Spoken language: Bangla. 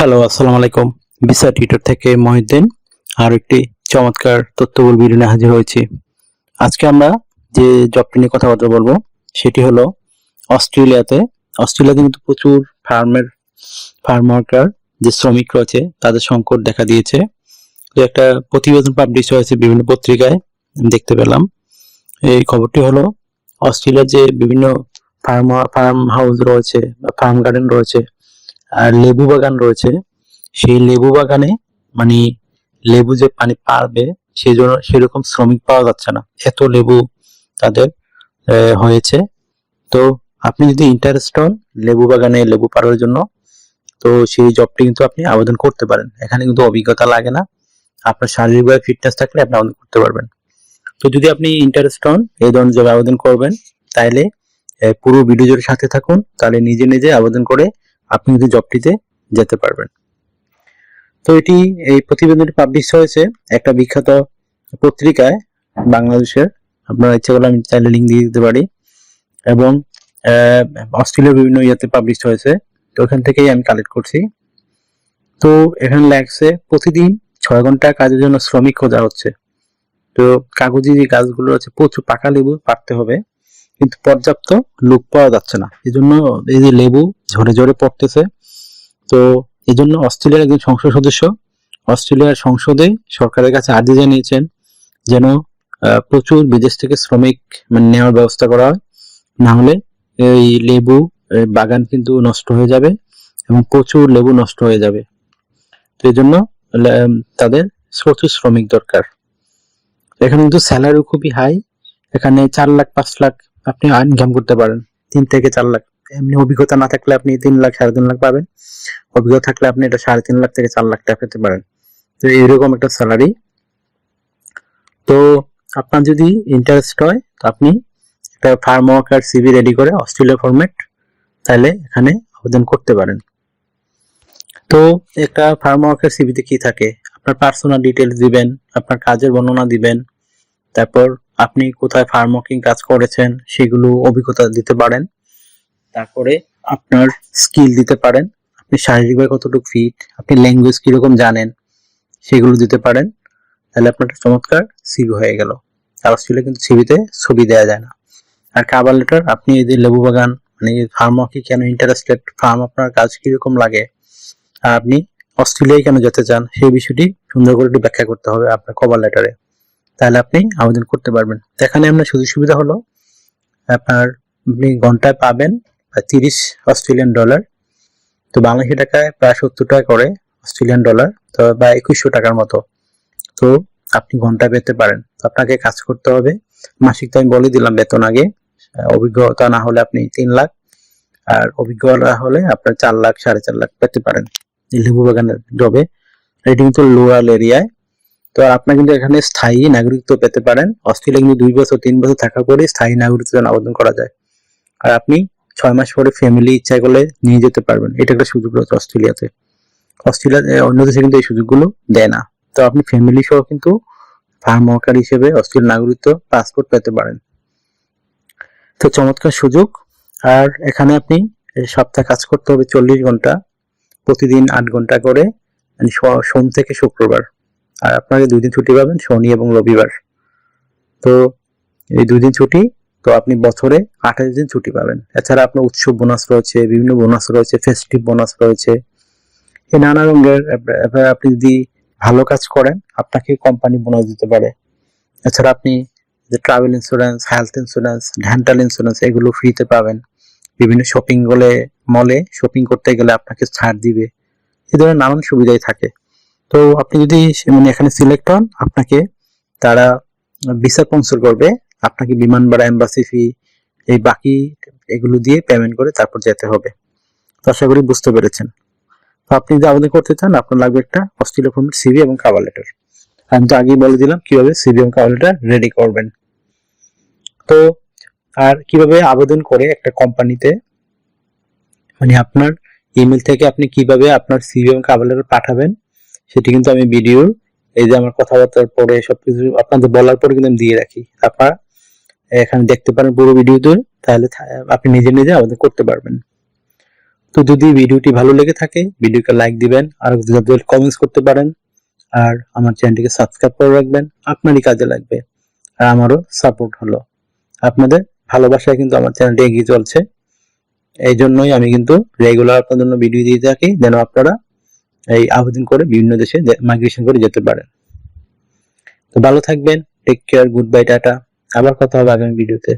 হ্যালো, আসসালামু আলাইকুম। ভিসা টিউটর থেকে মহিউদ্দিন আর একটি চমৎকার তথ্যবহুল ভিডিও নিয়ে হাজির হয়েছি। আজকে আমরা যে জবটি নিয়ে কথাবার্তা বলবো সেটি হলো অস্ট্রেলিয়াতে। অস্ট্রেলিয়াতে কিন্তু প্রচুর ফার্ম ওয়ার্কার যে শ্রমিক রয়েছে তাদের সংকট দেখা দিয়েছে। তো একটা প্রতিবেদন পাবলিশ হয়েছে বিভিন্ন পত্রিকায়, আমি দেখতে পেলাম। এই খবরটি হলো অস্ট্রেলিয়ার যে বিভিন্ন ফার্ম হাউস রয়েছে বা ফার্ম গার্ডেন রয়েছে আর লেবু বাগান রয়েছে, সেই লেবু বাগানে মানে লেবু যে পানি পারবে সেই জন্য সেরকম শ্রমিক পাওয়া যাচ্ছে না, এত লেবু তাদের হয়েছে। তো আপনি যদি ইন্টারেস্ট হন লেবু বাগানে লেবু পাড়ার জন্য, তো সেই জবটি কিন্তু আপনি আবেদন করতে পারেন। এখানে কিন্তু অভিজ্ঞতা লাগে না, আপনার শারীরিকভাবে ফিটনেস থাকলে আপনি আবেদন করতে পারবেন। তো যদি আপনি ইন্টারেস্ট হন এই ধরনের জবে আবেদন করবেন, তাইলে পুরো ভিডিও জুড়ে সাথে থাকুন, তাহলে নিজে নিজে আবেদন করে আপনি কিন্তু জবটিতে যেতে পারবেন। তো এই প্রতিবেদনটি পাবলিশ হয়েছে একটা বিখ্যাত পত্রিকায় বাংলাদেশের। আপনারা ইচ্ছা করলে আমি চাইলে লিঙ্ক দিয়ে দিতে পারি। এবং অস্ট্রেলিয়ার বিভিন্ন ইয়েতে পাবলিশ হয়েছে, তো ওখান থেকেই আমি কালেক্ট করছি। তো এখানে লেখছে প্রতিদিন 6 ঘন্টা কাজের জন্য শ্রমিক খোঁজা হচ্ছে। তো কাগজি যে গাছগুলো আছে প্রচুর পাকা লেবু পাড়তে হবে, কিন্তু পর্যাপ্ত লোক পাওয়া যাচ্ছে না, এই জন্য এই যে লেবু ঝরে ঝরে পড়তেছে। তো এই জন্য অস্ট্রেলিয়ার একজন সংসদ সদস্য অস্ট্রেলিয়ার সংসদে সরকারের কাছে আর্জি জানিয়েছেন যেন প্রচুর বিদেশ থেকে শ্রমিক নেওয়ার ব্যবস্থা করা হয়, না হলে এই লেবু বাগান কিন্তু নষ্ট হয়ে যাবে এবং প্রচুর লেবু নষ্ট হয়ে যাবে। তো এই জন্য তাদের প্রচুর শ্রমিক দরকার। এখানে কিন্তু স্যালারি খুবই হাই, এখানে 4 লাখ 5 লাখ আপনি ইনকাম করতে পারেন, 3 থেকে 4 লাখ। এমনি অভিজ্ঞতা না থাকলে আপনি 3 লাখ 3.5 লাখ পাবেন, অভিজ্ঞতা থাকলে আপনি এটা 3.5 লাখ থেকে 4 লাখ টাকা পেতে পারেন। তো এইরকম একটা স্যালারি। তো আপনার যদি ইন্টারেস্ট হয় তো আপনি একটা ফার্ম ওয়ার্কার সিভি রেডি করে অস্ট্রেলিয়া ফরম্যাট তাহলে এখানে আবেদন করতে পারেন। তো একটা ফার্ম ওয়ার্কার সিভিতে কি থাকে, আপনার পার্সোনাল ডিটেলস দিবেন, আপনার কাজের বর্ণনা দিবেন, তারপর আপনি কোথায় ফার্ম ওয়ার্কিং কাজ করেছেন সেগুলো অভিজ্ঞতা দিতে পারেন, তারপরে আপনার স্কিল দিতে পারেন, আপনি শারীরিকভাবে কতটুকু ফিট, আপনি ল্যাঙ্গুয়েজ কিরকম জানেন সেগুলো দিতে পারেন। তাহলে আপনার চমৎকার সিভি হয়ে গেল। আর অস্ট্রেলিয়া কিন্তু সিভিতে ছবি দেওয়া যায় না। আর কাভার লেটার, আপনি এই যে লেবু বাগান ফার্ম ওয়ার্কিং কেন ইন্টারেস্টেড, ফার্ম আপনার কাজ কিরকম লাগে, আর আপনি অস্ট্রেলিয়ায় কেন যেতে চান সেই বিষয়টি সুন্দর করে একটু ব্যাখ্যা করতে হবে আপনার কভার লেটারে, তাহলে আপনি আবেদন করতে পারবেন। এখানে আপনার সুযোগ সুবিধা হলো আপনার আপনি ঘন্টায় পাবেন 30 অস্ট্রেলিয়ান ডলার, তো বাংলাদেশি টাকায় প্রায় 70 টাকা করে অস্ট্রেলিয়ান ডলার, তো বা 2100 টাকার মতো। তো আপনি ঘন্টা পেতে পারেন। তো আপনাকে কাজ করতে হবে। মাসিক তো আমি বলে দিলাম বেতন আগে, অভিজ্ঞতা না হলে আপনি 3 লাখ, আর অভিজ্ঞতা হলে আপনার 4 লাখ 4.5 লাখ পেতে পারেন এই লেবু বাগানের জবে। এটি কিন্তু লোয়াল এরিয়ায়। তো আপনার কিন্তু এখানে স্থায়ী নাগরিকত্ব পেতে পারেন। অস্ট্রেলিয়া কিন্তু 2 বছর 3 বছর থাকার পরে স্থায়ী নাগরিকত্বের জন্য আবেদন করা যায়। আর আপনি 6 মাস পরে ফ্যামিলি ইচ্ছা করলে নিয়ে যেতে পারবেন, এটা একটা সুযোগ রয়েছে অস্ট্রেলিয়াতে। অস্ট্রেলিয়া অন্য দেশে কিন্তু এই সুযোগগুলো দেয় না। তো আপনি ফ্যামিলি সহ কিন্তু ফার্ম ওয়ার্কার হিসেবে অস্ট্রেলিয়ার নাগরিকত্ব পাসপোর্ট পেতে পারেন। তো চমৎকার সুযোগ। আর এখানে আপনি সপ্তাহে কাজ করতে হবে 40 ঘন্টা, প্রতিদিন 8 ঘন্টা করে, সোম থেকে শুক্রবার। আর আপনাকে 2 দিন ছুটি পাবেন, শনি এবং রবিবার। তো এই 2 দিন ছুটি, তো আপনি বছরে 28 দিন ছুটি পাবেন। এছাড়া আপনার উৎসব বোনাস রয়েছে, বিভিন্ন বোনাস রয়েছে, ফেস্টিভ বোনাস রয়েছে, এই নানা রঙের। আপনি যদি ভালো কাজ করেন আপনাকে কোম্পানি বোনাস দিতে পারে। এছাড়া আপনি যে travel insurance, health insurance, dental insurance এগুলো ফ্রিতে পাবেন। বিভিন্ন শপিং মলে শপিং করতে গেলে আপনাকে ছাড় দিবে, এই ধরনের নানান সুবিধাই থাকে। তো আপনি যদি এখানে সিলেক্ট হন, আপনাকে তারা ভিসা স্পন্সর করবে, আপনাকে বিমান ভাড়া, এম্বাসি ফি, এই বাকি এগুলো দিয়ে পেমেন্ট করে তারপর যেতে হবে। তো আশা করি বুঝতে পেরেছেন। তো আপনি যদি আবেদন করতে চান আপনার লাগবে একটা অস্ট্রেলিয়া ফরম্যাট সিভি এবং কভার লেটার। আমি তো আগেই বলে দিলাম কিভাবে সিভি এবং কভার লেটার রেডি করবেন। তো আর কিভাবে আবেদন করে একটা কোম্পানিতে আপনার ইমেল থেকে আপনি কিভাবে আপনার সিভি এবং কভার লেটার পাঠাবেন সেটি কিন্তু আমি ভিডিওর এই যে আমার কথাবার্তার পরে সবকিছু আপনাদের বলার পরে কিন্তু আমি দিয়ে রাখি, আপনারা এখানে দেখতে পারেন পুরো ভিডিওতে, তাহলে আপনি নিজে নিজে আবেদন করতে পারবেন। তো যদি ভিডিওটি ভালো লেগে থাকে ভিডিওকে লাইক দিবেন আর যাদের কমেন্টস করতে পারেন আর আমার চ্যানেলটিকে সাবস্ক্রাইব করে রাখবেন, আপনারই কাজে লাগবে আর আমারও সাপোর্ট হলো। আপনাদের ভালোবাসায় কিন্তু আমার চ্যানেলটি এগিয়ে চলছে, এই জন্যই আমি কিন্তু রেগুলার আপনাদের জন্য ভিডিও দিয়ে থাকি যেন আপনারা এই আবেদন করে বিভিন্ন দেশে মাইগ্রেশন করে যেতে পারেন। তো ভালো থাকবেন, take care, good bye, tata. আবার কথা হবে আগামী ভিডিওতে।